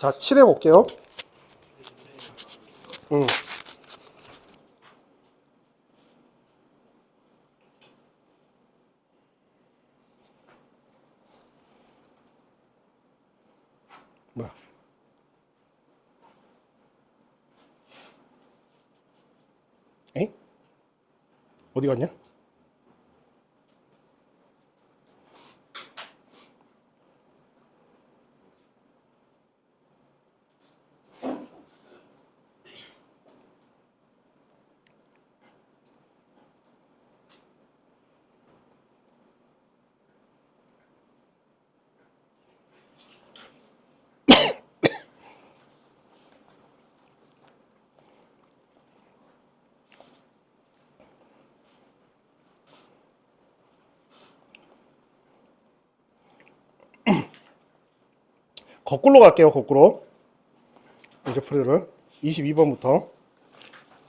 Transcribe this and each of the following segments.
자, 칠해 볼게요. 뭐야? 에? 어디 갔냐? 거꾸로 갈게요. 거꾸로. 이제 풀이를 22번부터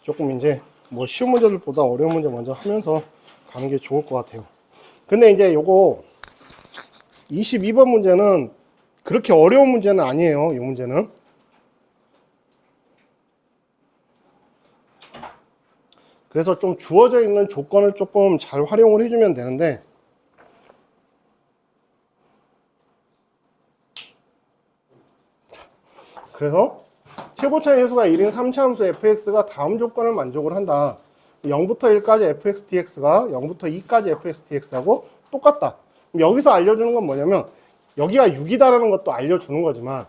조금 이제 뭐 쉬운 문제들보다 어려운 문제 먼저 하면서 가는 게 좋을 것 같아요. 근데 이제 요거 22번 문제는 그렇게 어려운 문제는 아니에요. 이 문제는. 그래서 좀 주어져 있는 조건을 조금 잘 활용을 해주면 되는데, 그래서 최고차의 해수가 1인 3차 함수 fx가 다음 조건을 만족을 한다. 0부터 1까지 fx dx가 0부터 2까지 fx dx하고 똑같다. 여기서 알려주는 건 뭐냐면 여기가 6이다라는 것도 알려주는 거지만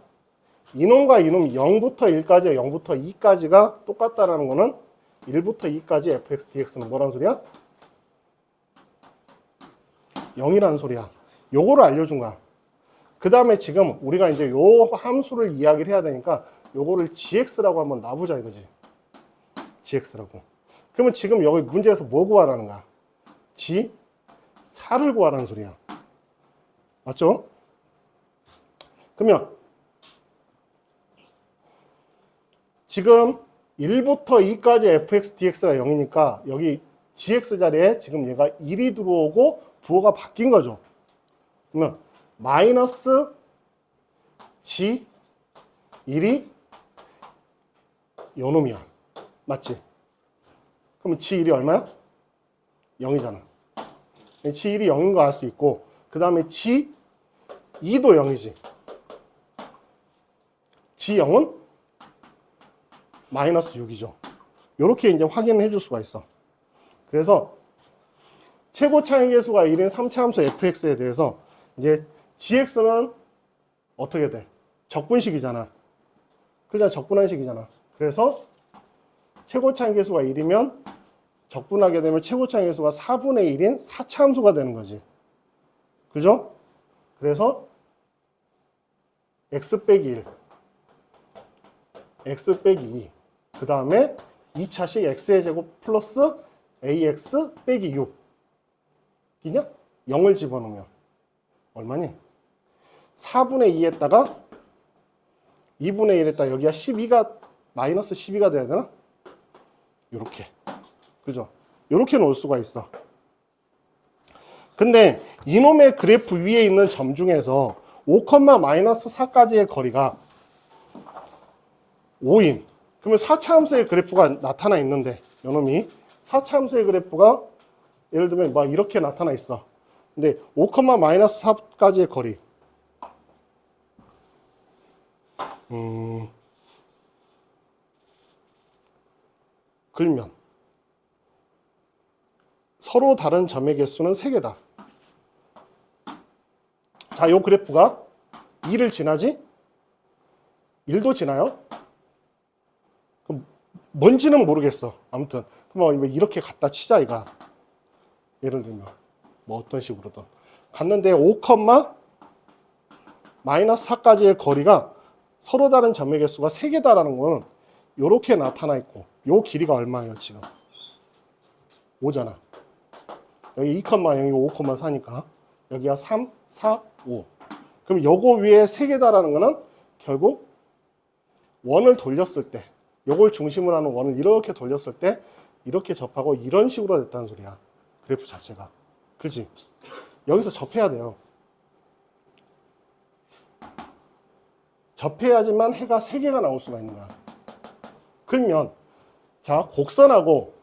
이놈과 이놈 0부터 1까지 0부터 2까지가 똑같다라는 거는 1부터 2까지 fx dx는 뭐란 소리야? 0이라는 소리야. 요거를 알려준 거야. 그 다음에 지금 우리가 이제 요 함수를 이야기를 해야 되니까 요거를 gx라고 한번 놔보자 이거지. gx라고. 그러면 지금 여기 문제에서 뭐 구하라는 거야? g4를 구하라는 소리야. 맞죠? 그러면 지금 1부터 2까지 fx dx가 0이니까 여기 gx 자리에 지금 얘가 1이 들어오고 부호가 바뀐 거죠. 그러면 마이너스 g 1이 요놈이야. 맞지? 그러면 g1이 얼마야? 0이잖아. g1이 0인 거 알 수 있고 그 다음에 g2도 0이지. g0은 마이너스 6이죠. 이렇게 이제 확인을 해줄 수가 있어. 그래서 최고 차이 계수가 1인 3차 함수 fx에 대해서 이제 gx는 어떻게 돼? 적분식이잖아. 그냥 적분한식이잖아. 그래서 최고 차이 계수가 1이면 적분하게 되면 최고 차이 계수가 4분의 1인 4차 함수가 되는 거지. 그죠? 그래서 x 빼기 1, x 빼기 2, 그 다음에 2차식 x의 제곱 플러스 ax 빼기 6 이냐? 0을 집어넣으면 얼마니? 4분의 2에다가 2분의 1에다가 여기가 12가 마이너스 12가 돼야 되나? 요렇게. 그죠? 요렇게 놓을 수가 있어. 근데 이놈의 그래프 위에 있는 점 중에서 5, 마이너스 4까지의 거리가 5인. 그러면 4차 함수의 그래프가 나타나 있는데 요놈이 4차 함수의 그래프가 예를 들면 막 이렇게 나타나 있어. 근데 5, 마이너스 4까지의 거리. 글면 서로 다른 점의 개수는 3개다. 자, 요 그래프가 2를 지나지? 1도 지나요? 그럼 뭔지는 모르겠어. 아무튼 그럼 이렇게 갖다 치자 이가. 예를 들면 뭐 어떤 식으로든 갔는데 5, 마이너스 4까지의 거리가 서로 다른 점의 개수가 3개다라는 거는 이렇게 나타나 있고 요 길이가 얼마예요 지금? 5잖아. 여기 2, 0이 5, 4니까 여기가 3, 4, 5. 그럼 요거 위에 3개다라는 거는 결국 원을 돌렸을 때 요걸 중심으로 하는 원을 이렇게 돌렸을 때 이렇게 접하고 이런 식으로 됐다는 소리야. 그래프 자체가. 그지? 여기서 접해야 돼요. 접해야지만 해가 3개가 나올 수가 있는 거야. 그러면 자, 곡선하고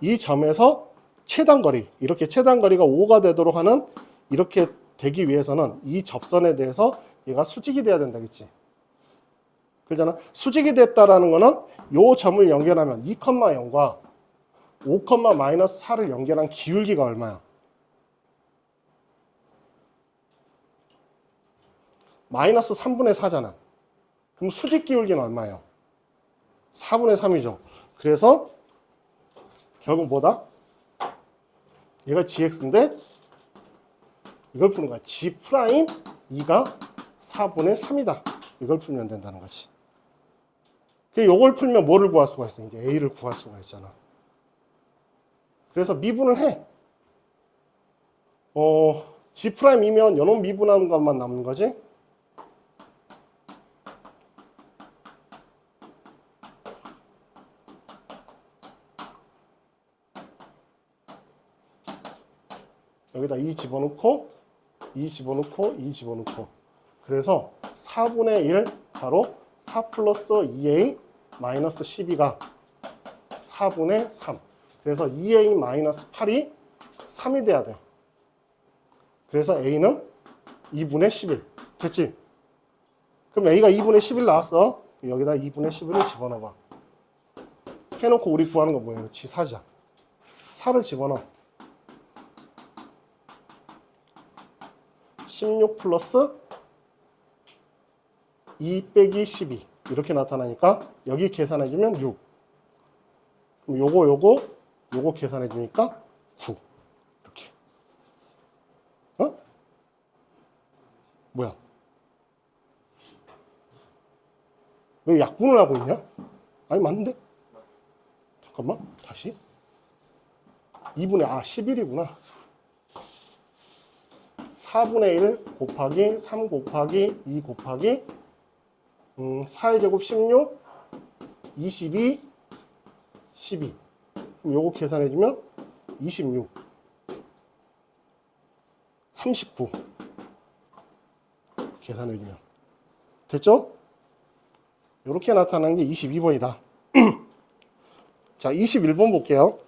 이 점에서 최단거리, 이렇게 최단거리가 5가 되도록 하는, 이렇게 되기 위해서는 이 접선에 대해서 얘가 수직이 돼야 된다겠지. 그러잖아. 수직이 됐다라는 거는 요 점을 연결하면 2,0과 5,-4를 연결한 기울기가 얼마야? 마이너스 3분의 4잖아. 그럼 수직 기울기는 얼마예요? 4분의 3이죠. 그래서 결국 뭐다? 얘가 gx인데 이걸 푸는 거야. g 프라임 2가 4분의 3이다. 이걸 풀면 된다는 거지. 이걸 풀면 뭐를 구할 수가 있어? 이제 a를 구할 수가 있잖아. 그래서 미분을 해. g 프라임이면 요놈 미분하는 것만 남는 거지. 여기다 2 집어넣고 2 집어넣고 2 집어넣고, 그래서 4분의 1 바로 4 플러스 2a 마이너스 12가 4분의 3. 그래서 2a 마이너스 8이 3이 돼야 돼. 그래서 a는 2분의 11. 됐지? 그럼 a가 2분의 11 나왔어. 여기다 2분의 11을 집어넣어봐. 해놓고 우리 구하는 거 뭐예요? g4자. 4를 집어넣어. 16 플러스 2 빼기 12 이렇게 나타나니까 여기 계산해주면 6. 그럼 요거 계산해주니까 9. 이렇게. 뭐야? 왜 약분을 하고 있냐? 아니 맞는데? 잠깐만 다시. 2분의 11이구나. 4분의 1 곱하기 3 곱하기 2 곱하기 4의 제곱 16, 22, 12. 그럼 요거 계산해주면 26, 39. 계산해주면. 됐죠? 요렇게 나타나는 게 22번이다. 자, 21번 볼게요.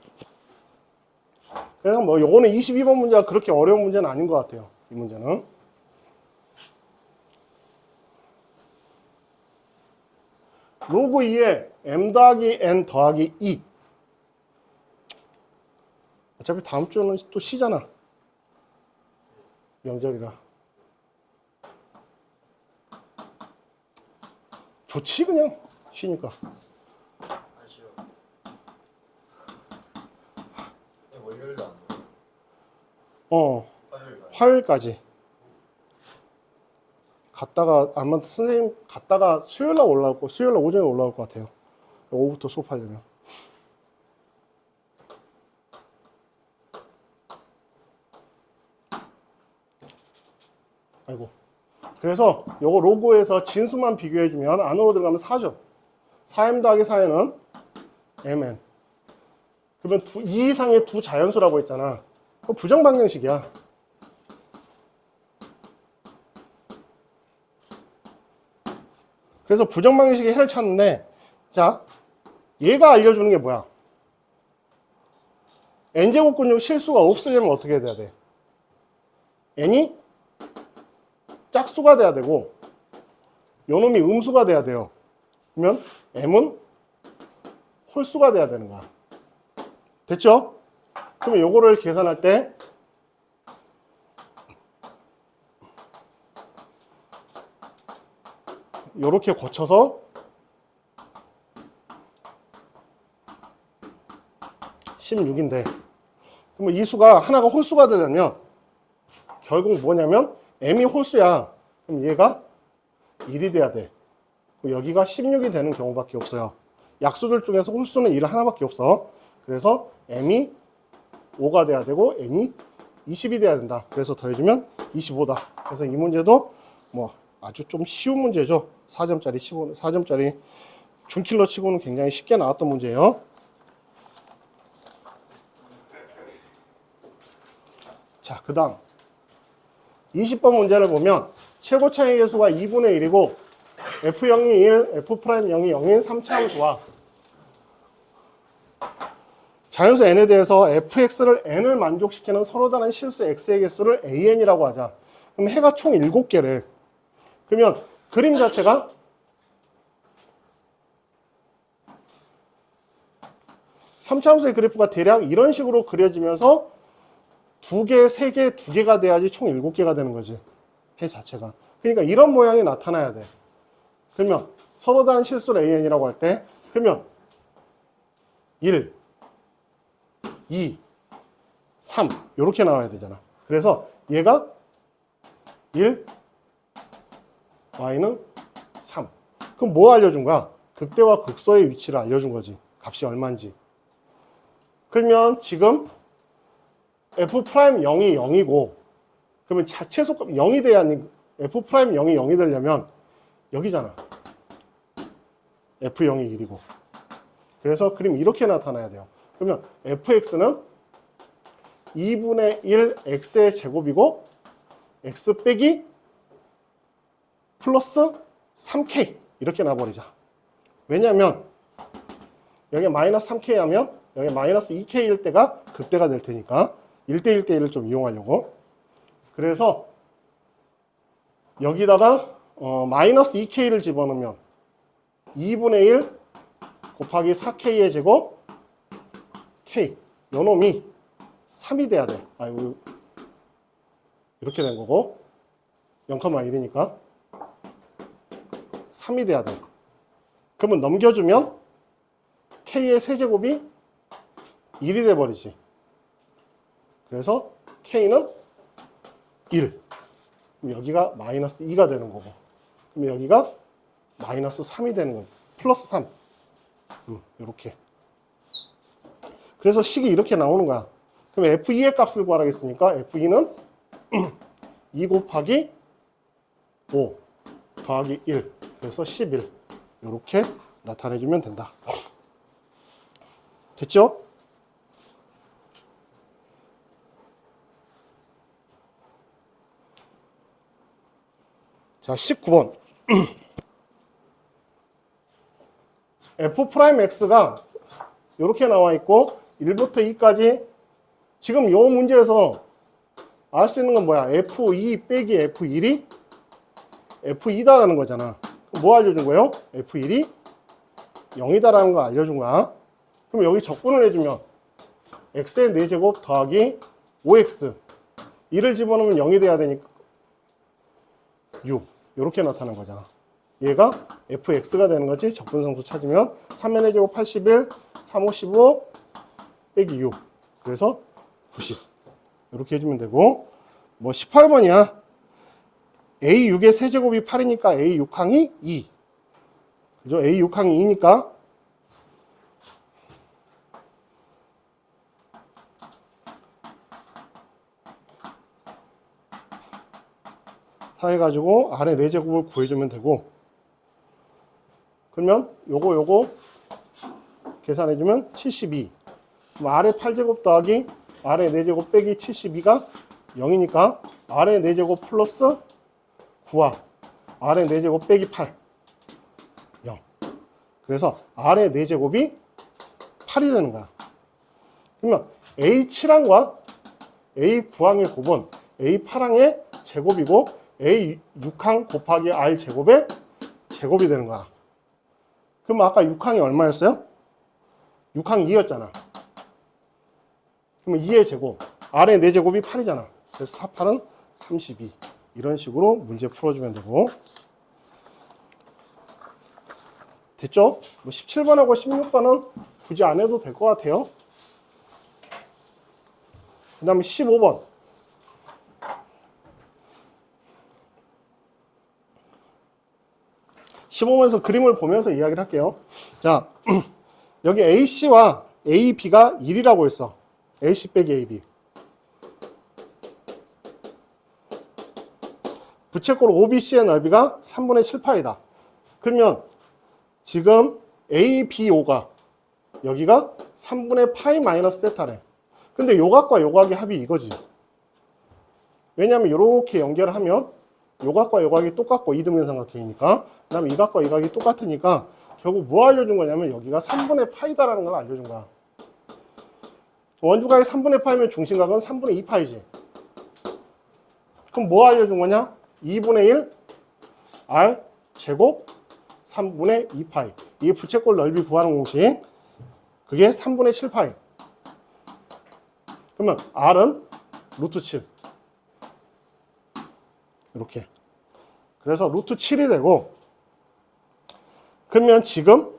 그래서 뭐 요거는 22번 문제가 그렇게 어려운 문제는 아닌 것 같아요. 이 문제는. 로그 2에 m 더하기 n 더하기 2. 어차피 다음 주는 또 쉬잖아. 명절이라. 좋지 그냥 쉬니까. 월요일도 안 돼요? 화요일까지. 갔다가 아마 선생님 갔다가 수요일날 올라올 거, 수요일날 오전에 올라올 것 같아요. 오후부터 수업하려면. 아이고. 그래서 요거 로그에서 진수만 비교해주면 안으로 들어가면 4죠. 4m 더하기 4n은 mn. 그러면 2 이상의 두 자연수라고 했잖아. 그럼 부정방정식이야. 그래서 부정방정식의 해를 찾는데, 자, 얘가 알려주는 게 뭐야? n제곱 근육 실수가 없으려면 어떻게 돼야 돼? n이 짝수가 돼야 되고 요놈이 음수가 돼야 돼요. 그러면 m은 홀수가 돼야 되는 거야. 됐죠? 그러면 요거를 계산할 때 요렇게 거쳐서 16인데, 그러면 이 수가 하나가 홀수가 되려면 결국 뭐냐면 m이 홀수야. 그럼 얘가 1이 돼야 돼. 여기가 16이 되는 경우밖에 없어요. 약수들 중에서 홀수는 1 하나밖에 없어. 그래서 m이 5가 돼야 되고 n이 20이 돼야 된다. 그래서 더해주면 25다. 그래서 이 문제도 뭐 아주 좀 쉬운 문제죠. 4점짜리 4점짜리 준킬러 치고는 굉장히 쉽게 나왔던 문제예요. 자, 그 다음 20번 문제를 보면 최고 차이 계수가 2분의 1이고 F0이 1, F'0이 0인 3차 함수와 자연수 n에 대해서 fx를 n을 만족시키는 서로 다른 실수 x의 개수를 an이라고 하자. 그럼 해가 총 7개래. 그러면 그림 자체가 3차 함수의 그래프가 대략 이런 식으로 그려지면서 2개, 3개, 2개가 돼야지 총 7개가 되는 거지. 해 자체가. 그러니까 이런 모양이 나타나야 돼. 그러면 서로 다른 실수를 an이라고 할 때 그러면 1, 2, 3 이렇게 나와야 되잖아. 그래서 얘가 1, y는 3. 그럼 뭐 알려준 거야? 극대와 극소의 위치를 알려준 거지. 값이 얼마인지. 그러면 지금 F'0이 0이고 그러면 자체 속값 0이 돼야 F'0이 0이 되려면 여기잖아. F0이 1이고. 그래서 그림 이렇게 나타나야 돼요. 그러면 fx는 2분의 1 x의 제곱이고 x 빼기 플러스 3k 이렇게 나와버리자. 왜냐하면 여기 마이너스 3k 하면 여기 마이너스 2k일 때가 극대가 될 테니까 1대 1대1을 좀 이용하려고. 그래서 여기다가 마이너스 2k를 집어넣으면 2분의 1 곱하기 4k의 제곱 k 요놈이 3이 돼야 돼. 아이고 이렇게 된 거고 0,1이니까 3이 돼야 돼. 그러면 넘겨주면 k의 세제곱이 1이 돼버리지. 그래서 k는 1. 그럼 여기가 마이너스 2가 되는 거고. 그럼 여기가 마이너스 3이 되는 거고. 플러스 3. 이렇게. 그래서 식이 이렇게 나오는 거야. 그럼 F2의 값을 구하라겠으니까 F2는 2 곱하기 5 더하기 1. 그래서 11. 이렇게 나타내주면 된다. 됐죠? 자, 19번. F'X가 이렇게 나와 있고 1부터 2까지 지금 이 문제에서 알 수 있는 건 뭐야? F2 빼기 F1이 F2다라는 거잖아. 뭐 알려준 거예요? F1이 0이다라는 거 알려준 거야. 그럼 여기 적분을 해주면 X의 4제곱 더하기 5X 2를 집어넣으면 0이 돼야 되니까 6 이렇게 나타난 거잖아. 얘가 fx가 되는 거지. 적분상수 찾으면 3의 4제곱 81, 3, 5, 15 빼기 6. 그래서 90. 이렇게 해주면 되고 뭐 18번이야. a6의 세제곱이 8이니까 a6항이 2. 그죠? a6항이 2니까 다 해가지고 아래 4제곱을 구해주면 되고 그러면 요거 계산해주면 72. 그럼 아래 8제곱 더하기 아래 4제곱 빼기 72가 0이니까 아래 4제곱 플러스 9와 아래 4제곱 빼기 8 0. 그래서 아래 4제곱이 8이 되는 거야. 그러면 A7항과 A9항의 곱은 A8항의 제곱이고 A6항 곱하기 R 제곱의 제곱이 되는 거야. 그럼 아까 6항이 얼마였어요? 6항이 2였잖아. 그러면 2의 제곱. R의 4제곱이 8이잖아. 그래서 4, 8은 32. 이런 식으로 문제 풀어주면 되고. 됐죠? 뭐 17번하고 16번은 굳이 안 해도 될 것 같아요. 그 다음에 15번. (15번에서) 그림을 보면서 이야기를 할게요. 자, 여기 AC와 AB가 1이라고 했어. AC 빼기 AB. 부채꼴 OBC의 넓이가 3분의 7파이다. 그러면 지금 ABO가 여기가 3분의 파이 마이너스 세타래. 근데 요각과 요각의 합이 이거지. 왜냐하면 이렇게 연결하면 요 각과 요 각이 똑같고 이등변 삼각형이니까. 그 다음에 이 각과 이 각이 똑같으니까 결국 뭐 알려준 거냐면 여기가 3분의 파이다라는 걸 알려준 거야. 원주각이 3분의 파이면 중심각은 3분의 2파이지. 그럼 뭐 알려준 거냐? 2분의 1 r 제곱 3분의 2파이. 이게 부채꼴 넓이 구하는 공식. 그게 3분의 7파이. 그러면 r은 루트 7. 이렇게. 그래서 루트 7이 되고, 그러면 지금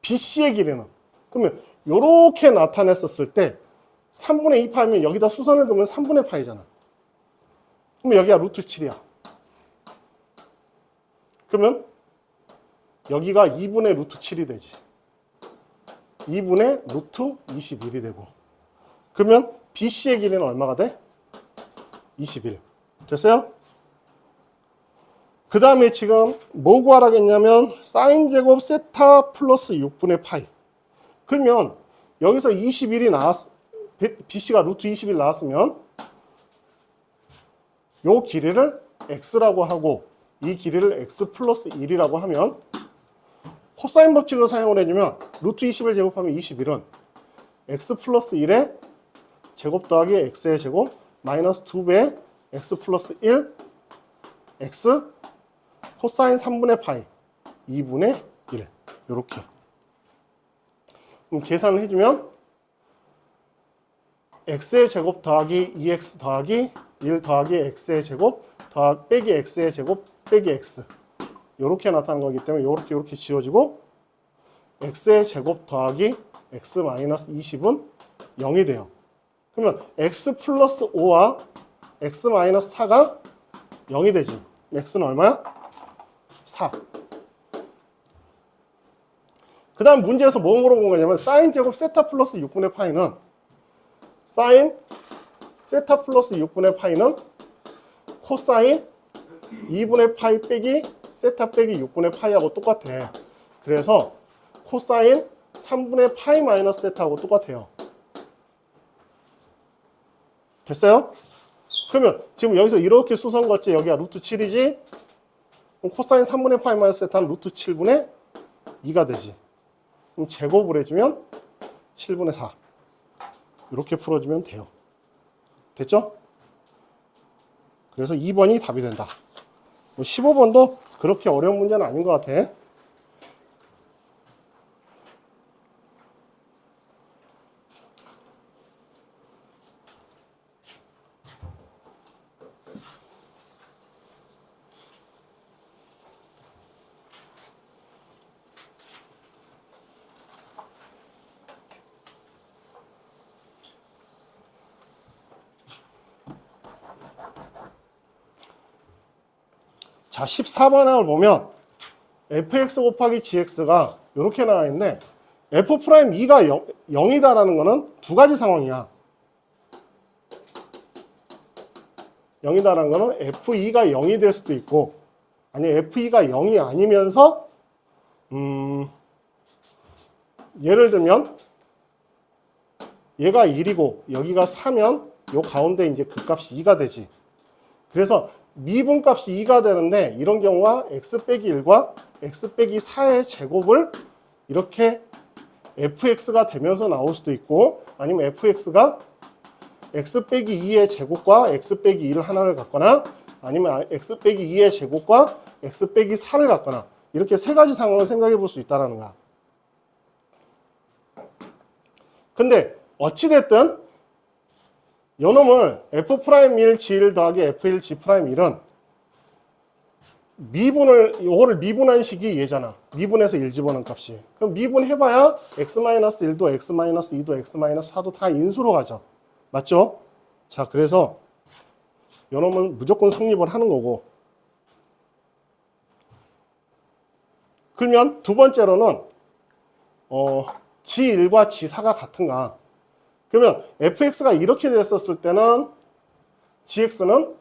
BC의 길이는, 그러면 이렇게 나타냈었을 때 3분의 2파이면 여기다 수선을 두면 3분의 파이잖아. 그러면 여기가 루트 7이야. 그러면 여기가 2분의 루트 7이 되지. 2분의 루트 21이 되고. 그러면 BC의 길이는 얼마가 돼? 21. 됐어요? 그 다음에 지금 뭐 구하라겠냐면 사인 제곱 세타 플러스 6분의 파이. 그러면 여기서 21이 나왔, BC가 루트 21 나왔으면 요 길이를 x라고 하고 이 길이를 x 플러스 1이라고 하면 코사인 법칙을 사용을 해주면 루트 20을 제곱하면 21은 x 플러스 1의 제곱 더하기 x의 제곱 마이너스 2배 x 플러스 1 x 코사인 3분의 파이 2분의 1 이렇게. 그럼 계산을 해주면 x의 제곱 더하기 2x 더하기 1 더하기 x의 제곱 더하기 빼기 x의 제곱 빼기 x 이렇게 나타나는 거기 때문에 이렇게 지워지고 x의 제곱 더하기 x 마이너스 20은 0이 돼요. 그러면 x 플러스 5와 x 마이너스 4가 0이 되지. x는 얼마야? 4. 그 다음 문제에서 뭐 물어본 거냐면 사인 제곱 세타 플러스 6분의 파이는 사인 세타 플러스 6분의 파이는 코사인 2분의 파이 빼기 세타 빼기 6분의 파이하고 똑같아. 그래서 코사인 3분의 파이 마이너스 세타하고 똑같아요. 됐어요? 그러면 지금 여기서 이렇게 수선 걷지 여기가 루트 7이지? 그럼 코사인 3분의 파이 마이너스 세타는 루트 7분의 2가 되지. 그럼 제곱을 해주면 7분의 4. 이렇게 풀어주면 돼요. 됐죠? 그래서 2번이 답이 된다. 15번도 그렇게 어려운 문제는 아닌 것 같아. 자, 14번을 보면 fx 곱하기 gx가 이렇게 나와 있는데 f'2가 0이다라는 거는 두 가지 상황이야. 0이다라는 거는 f2가 0이 될 수도 있고 아니 f2가 0이 아니면서 예를 들면 얘가 1이고 여기가 4면 요 가운데 이제 그 값이 2가 되지. 그래서 미분값이 2가 되는데 이런 경우가 x 빼기 1과 x 빼기 4의 제곱을 이렇게 fx가 되면서 나올 수도 있고 아니면 fx가 x 빼기 2의 제곱과 x 빼기 1 하나를 갖거나 아니면 x 빼기 2의 제곱과 x 빼기 4를 갖거나 이렇게 세 가지 상황을 생각해 볼 수 있다는 거야. 근데 어찌됐든 요놈을 f'1 g1 더하기 f1 g'1은 요거를 미분한 식이 얘잖아. 미분해서 1 집어넣은 값이. 그럼 미분해봐야 x-1도 x-2도 x-4도 다 인수로 가죠. 맞죠? 자, 그래서 요놈은 무조건 성립을 하는 거고. 그러면 두 번째로는 g1과 g4가 같은가? 그러면 fx가 이렇게 됐었을 때는 gx는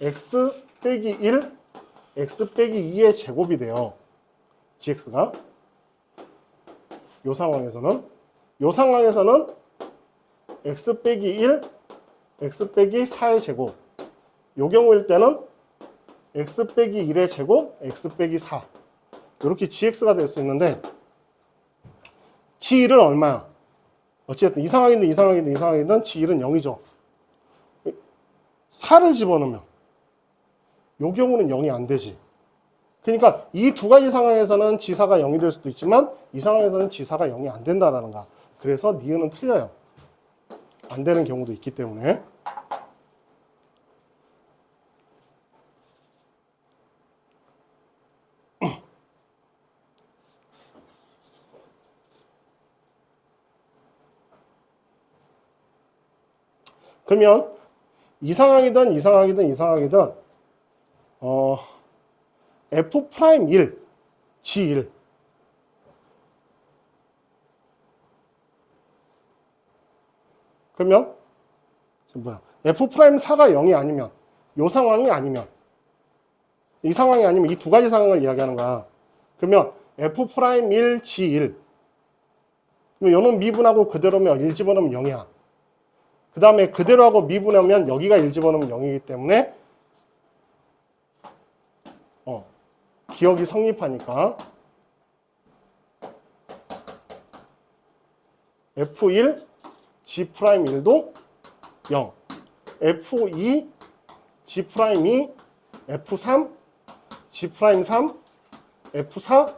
x 빼기 1, x 빼기 2의 제곱이 돼요. gx가. 요 상황에서는 x 빼기 1, x 빼기 4의 제곱 요 경우일 때는 x 빼기 1의 제곱, x 빼기 4. 이렇게 gx가 될 수 있는데 g1은 얼마야? 어쨌든 이상하게든 g1은 0이죠. 4를 집어넣으면 요 경우는 0이 안 되지. 그러니까 이 두 가지 상황에서는 g4가 0이 될 수도 있지만 이 상황에서는 g4가 0이 안 된다라는 거야. 그래서 니은은 틀려요. 안 되는 경우도 있기 때문에. 그러면 이상하게든 F'1 G1 그러면 뭐야? F'4가 0이 아니면 이 상황이 아니면 이 상황이 아니면 이 두 가지 상황을 이야기하는 거야. 그러면 F'1 G1 그럼 요는 미분하고 그대로면 1 집어넣으면 0이야. 그 다음에 그대로 하고 미분하면 여기가 1 집어넣으면 0이기 때문에 기억이 성립하니까 F1 G'1도 0 F2 G'2 F3 G'3 F4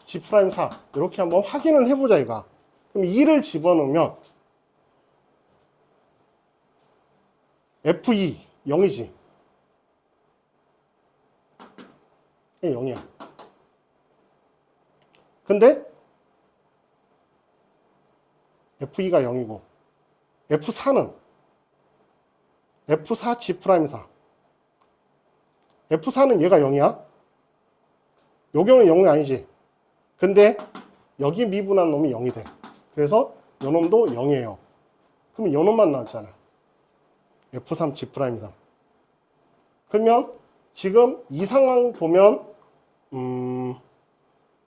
G'4 이렇게 한번 확인을 해보자 이거. 그럼 2를 집어넣으면 F2 0이지. 0이야. 근데 F2가 0이고 F4는 F4 G'4 F4는 얘가 0이야. 요 경우는 0이 아니지. 근데 여기 미분한 놈이 0이 돼. 그래서 요 놈도 0이에요. 그럼 요 놈만 나왔잖아. F3 G'3. 그러면 지금 이 상황 보면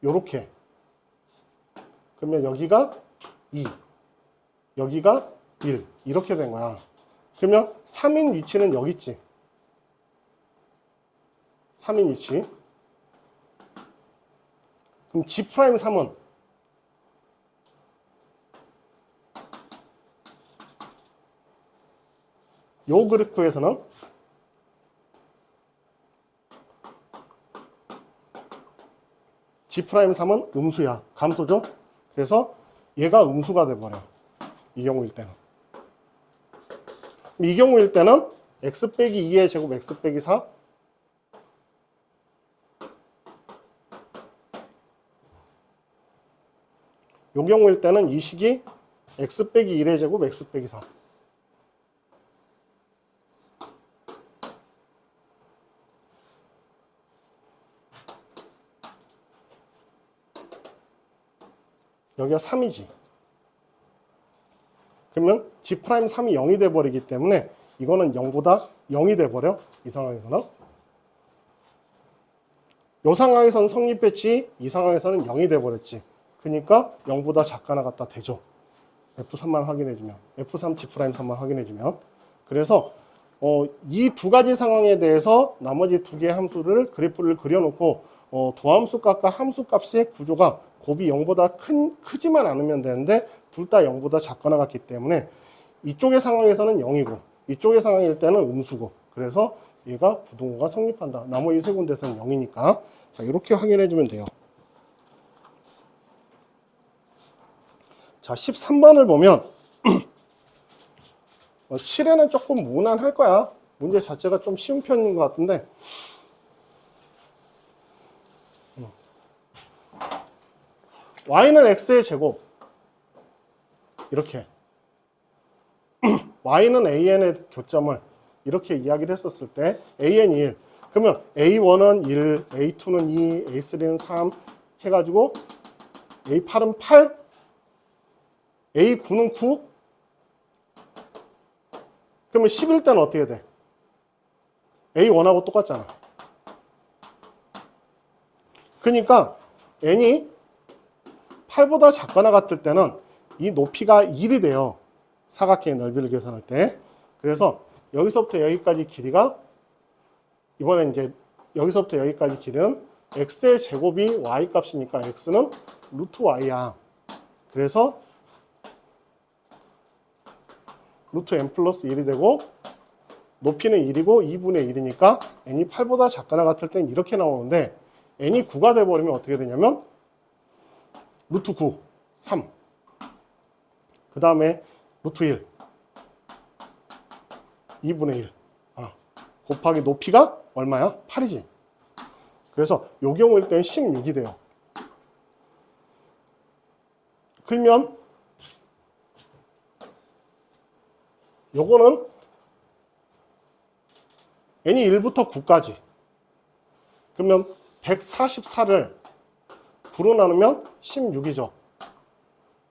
요렇게. 그러면 여기가 2, 여기가 1 이렇게 된 거야. 그러면 3인 위치는 여기 있지. 3인 위치. 그럼 G'3은 요 그래프에서는 G'3은 음수야. 감소죠? 그래서 얘가 음수가 돼버려. 이 경우일 때는. 이 경우일 때는 x 빼기 2의 제곱 x 빼기 4 이 경우일 때는 이 식이 x 빼기 1의 제곱 x 빼기 4 여기가 3이지. 그러면 G'3이 0이 돼버리기 때문에 이거는 0보다 0이 돼버려. 이 상황에서는. 이 상황에서는 성립했지 이 상황에서는 0이 돼버렸지. 그러니까 0보다 작거나 같다 되죠. F3만 확인해주면 F3 G'3만 확인해주면 그래서 이 두 가지 상황에 대해서 나머지 두 개의 함수를 그래프를 그려놓고 도함수 값과 함수 값의 구조가 곱이 0보다 크지만 않으면 되는데 둘 다 0보다 작거나 같기 때문에 이쪽의 상황에서는 0이고 이쪽의 상황일 때는 음수고 그래서 얘가 부동호가 성립한다. 나머지 세 군데서는 0이니까 자 이렇게 확인해 주면 돼요. 자 13번을 보면 실에는 조금 무난할 거야. 문제 자체가 좀 쉬운 편인 것 같은데 y는 x의 제곱 이렇게 y는 an의 교점을 이렇게 이야기를 했었을 때 an이 1 그러면 a1은 1, a2는 2, a3는 3 해가지고 a8은 8 a9는 9 그러면 10일 때는 어떻게 돼? a1하고 똑같잖아. 그러니까 n이 8보다 작거나 같을 때는 이 높이가 1이 돼요. 사각형의 넓이를 계산할 때. 그래서 여기서부터 여기까지 길이가 이번에 이제 여기서부터 여기까지 길이는 x의 제곱이 y 값이니까 x는 루트 y야. 그래서 루트 n 플러스 1이 되고 높이는 1이고 2분의 1이니까 n이 8보다 작거나 같을 땐 이렇게 나오는데 n이 9가 돼버리면 어떻게 되냐면 루트 9, 3. 그 다음에 루트 1, 2분의 1. 곱하기 높이가 얼마야? 8이지. 그래서 요 경우일 땐 16이 돼요. 그러면 요거는 n이 1부터 9까지. 그러면 144를 9로 나누면 16이죠.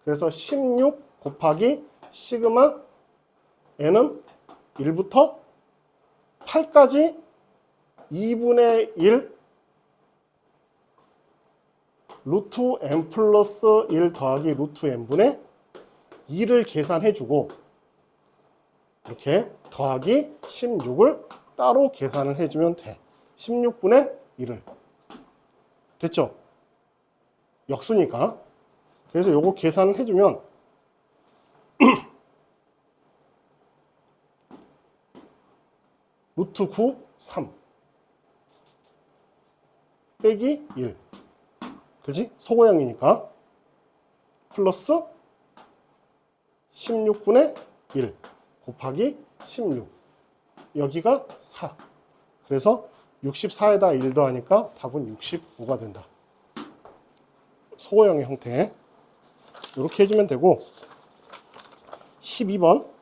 그래서 16 곱하기 시그마 n은 1부터 8까지 2분의 1 루트 n 플러스 1 더하기 루트 n분의 2를 계산해주고 이렇게 더하기 16을 따로 계산을 해주면 돼. 16분의 1을. 됐죠? 역수니까. 그래서 요거 계산을 해주면 루트 9, 3 빼기 1. 그지? 소고양이니까. 플러스 16분의 1 곱하기 16. 여기가 4. 그래서 64에다 1 더하니까 답은 65가 된다. 소고양이 형태. 이렇게 해주면 되고 12번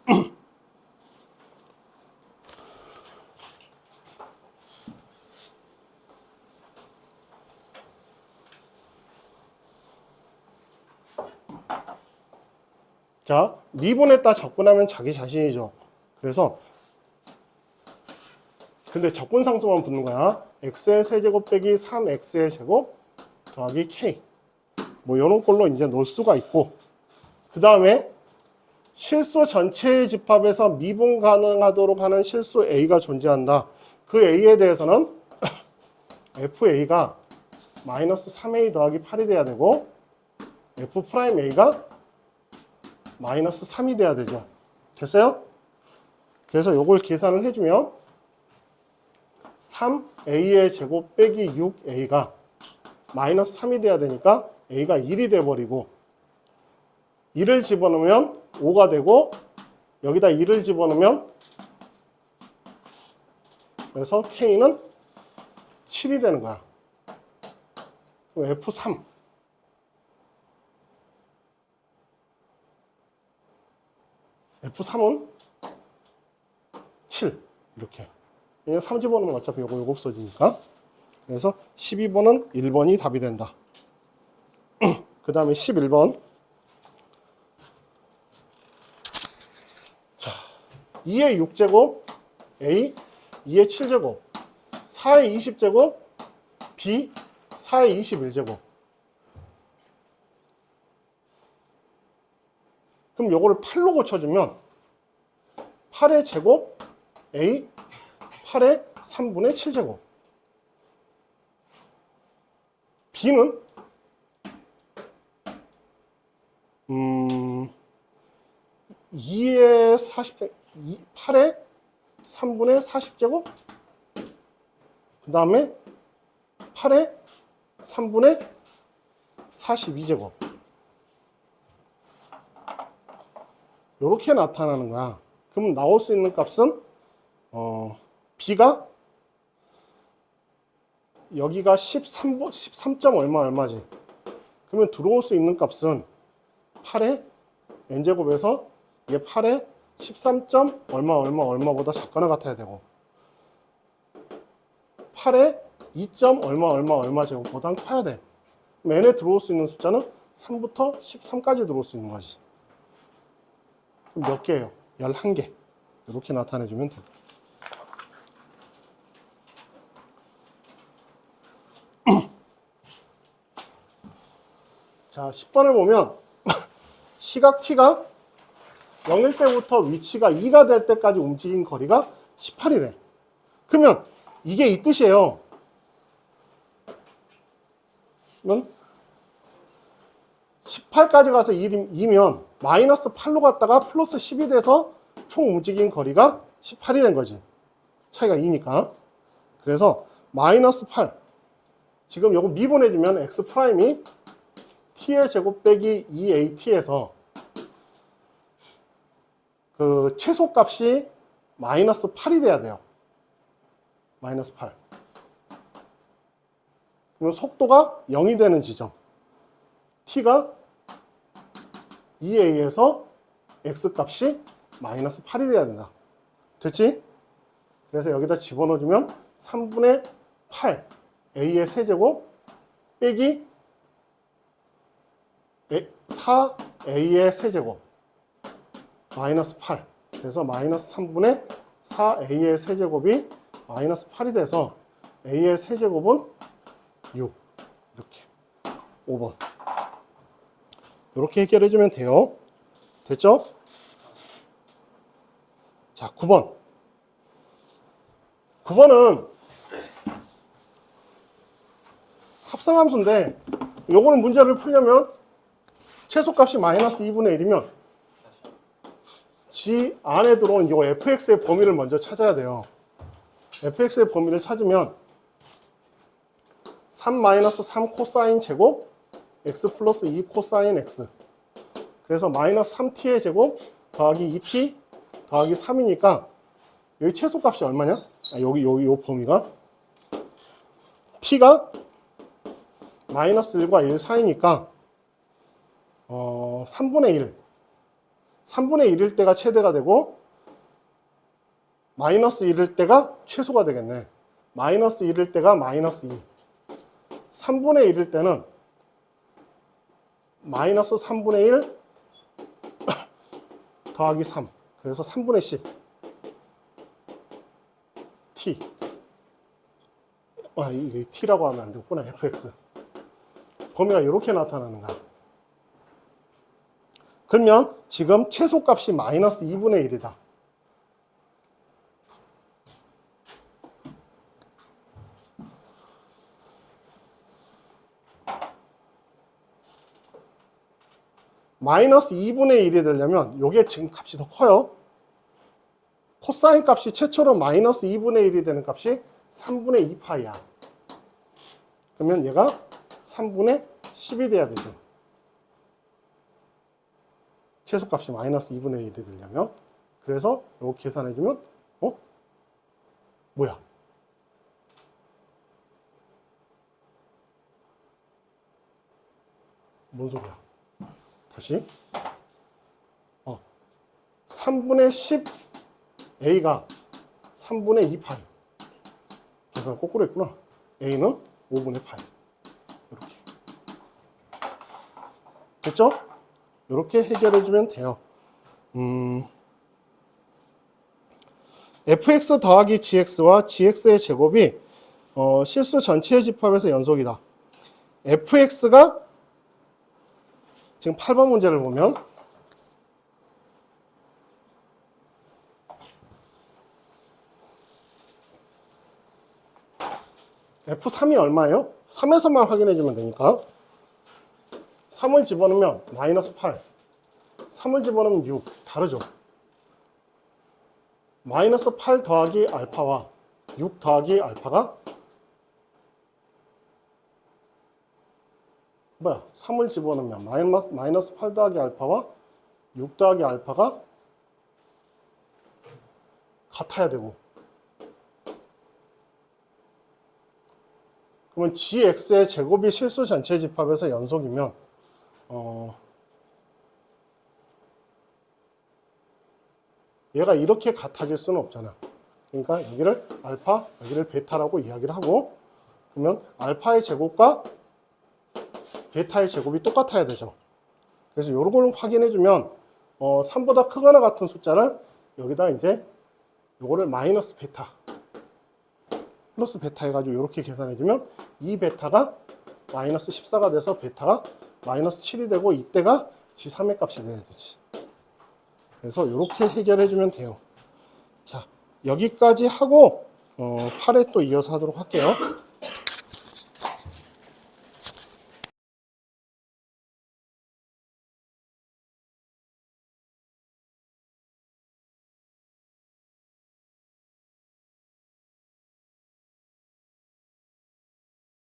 자, 미분했다 접근하면 자기 자신이죠. 그래서 근데 접근상수만 붙는 거야. x의 세제곱 빼기 3x의 제곱 더하기 k. 뭐 이런 걸로 이제 넣을 수가 있고 그 다음에 실수 전체의 집합에서 미분 가능하도록 하는 실수 a가 존재한다. 그 a에 대해서는 fa가 마이너스 3a 더하기 8이 돼야 되고 f'a가 마이너스 3이 돼야 되죠. 됐어요? 그래서 이걸 계산을 해주면 3a의 제곱 빼기 6a가 마이너스 3이 돼야 되니까 a가 1이 돼버리고 1을 집어넣으면 5가 되고 여기다 1을 집어넣으면 그래서 k는 7이 되는 거야. 그럼 f3 F3은 7 이렇게 3 집어넣으면 어차피 요거 없어지니까 그래서 12번은 1번이 답이 된다. 그 다음에 11번 자 2의 6제곱 A 2의 7제곱 4의 20제곱 B 4의 21제곱 그럼 요거를 8로 고쳐주면 8의 제곱 A 8의 3분의 7제곱 B는 2의 40제곱 8의 3분의 40제곱 그 다음에 8의 3분의 42제곱 이렇게 나타나는 거야. 그럼 나올 수 있는 값은 B가 여기가 13점 얼마지. 그러면 들어올 수 있는 값은 8의 n제곱에서 이게 8의 13점 얼마보다 작거나 같아야 되고 8의 2점 얼마 제곱보다는 커야 돼. 그럼 n에 들어올 수 있는 숫자는 3부터 13까지 들어올 수 있는 거지. 그럼 몇 개예요? 11개. 이렇게 나타내주면 돼. 자, 10번을 보면 시각 t가 0일 때부터 위치가 2가 될 때까지 움직인 거리가 18이래. 그러면 이게 이 뜻이에요. 그러면 18까지 가서 2면 마이너스 8로 갔다가 플러스 10이 돼서 총 움직인 거리가 18이 된 거지. 차이가 2니까. 그래서 마이너스 8. 지금 요거 미분해주면 x 프라임이 t의 제곱 빼기 2at에서 그 최소값이 마이너스 8이 돼야 돼요. 마이너스 8. 그러면 속도가 0이 되는 지점. t가 2a에서 x값이 마이너스 8이 돼야 된다. 됐지? 그래서 여기다 집어넣어주면 3분의 8 a의 세제곱 빼기 4a의 세제곱 마이너스 8. 그래서 마이너스 3분의 4a의 세제곱이 마이너스 8이 돼서 a의 세제곱은 6. 이렇게 5번. 이렇게 해결해주면 돼요. 됐죠? 자, 9번. 9번은 합성함수인데 요거는 문제를 풀려면 최소값이 마이너스 2분의 1이면 G 안에 들어오는 요 fx의 범위를 먼저 찾아야 돼요. fx의 범위를 찾으면 3-3 코사인 제곱 x 플러스 2 코사인 x. 그래서 마이너스 3t의 제곱 더하기 2t 더하기 3이니까 여기 최소값이 얼마냐? 여기 요 범위가 t가 마이너스 1과 1 사이니까 3분의 1. 3분의 1일 때가 최대가 되고 마이너스 1일 때가 최소가 되겠네. 마이너스 1일 때가 마이너스 2. 3분의 1일 때는 마이너스 3분의 1 더하기 3. 그래서 3분의 10 t. 이게 t라고 하면 안 되겠구나. fx. 범위가 이렇게 나타나는 거야. 그러면 지금 최소값이 마이너스 2분의 1이다. 마이너스 2분의 1이 되려면 이게 지금 값이 더 커요. 코사인 값이 최초로 마이너스 2분의 1이 되는 값이 3분의 2파이야. 그러면 얘가 3분의 10이 돼야 되죠. 최소값이 마이너스 2분의 1이 되려면. 그래서 이거 계산해주면 뭐야? 뭔 소리야? 다시 3분의 10 a가 3분의 2파이. 계산 거꾸로 했구나. a는 5분의 파이. 이렇게. 됐죠? 이렇게 해결해주면 돼요. fx 더하기 gx와 gx의 제곱이 실수 전체의 집합에서 연속이다. fx가 지금 8번 문제를 보면 F3이 얼마예요? 3에서만 확인해주면 되니까 3을 집어넣으면 마이너스 8 3을 집어넣으면 6 다르죠? 마이너스 8 더하기 알파와 6 더하기 알파가 뭐야? 3을 집어넣으면 마이너스 8 더하기 알파와 6 더하기 알파가 같아야 되고 그러면 gx의 제곱이 실수 전체 집합에서 연속이면 얘가 이렇게 같아질 수는 없잖아. 그러니까 여기를 알파, 여기를 베타라고 이야기를 하고 그러면 알파의 제곱과 베타의 제곱이 똑같아야 되죠. 그래서 이런 걸 확인해주면 3보다 크거나 같은 숫자를 여기다 이제 요거를 마이너스 베타 플러스 베타 해가지고 이렇게 계산해주면 이 베타가 마이너스 14가 돼서 베타가 마이너스 7이 되고 이때가 G3의 값이 돼야 되지. 그래서 이렇게 해결해 주면 돼요. 자, 여기까지 하고 8회 또 이어서 하도록 할게요.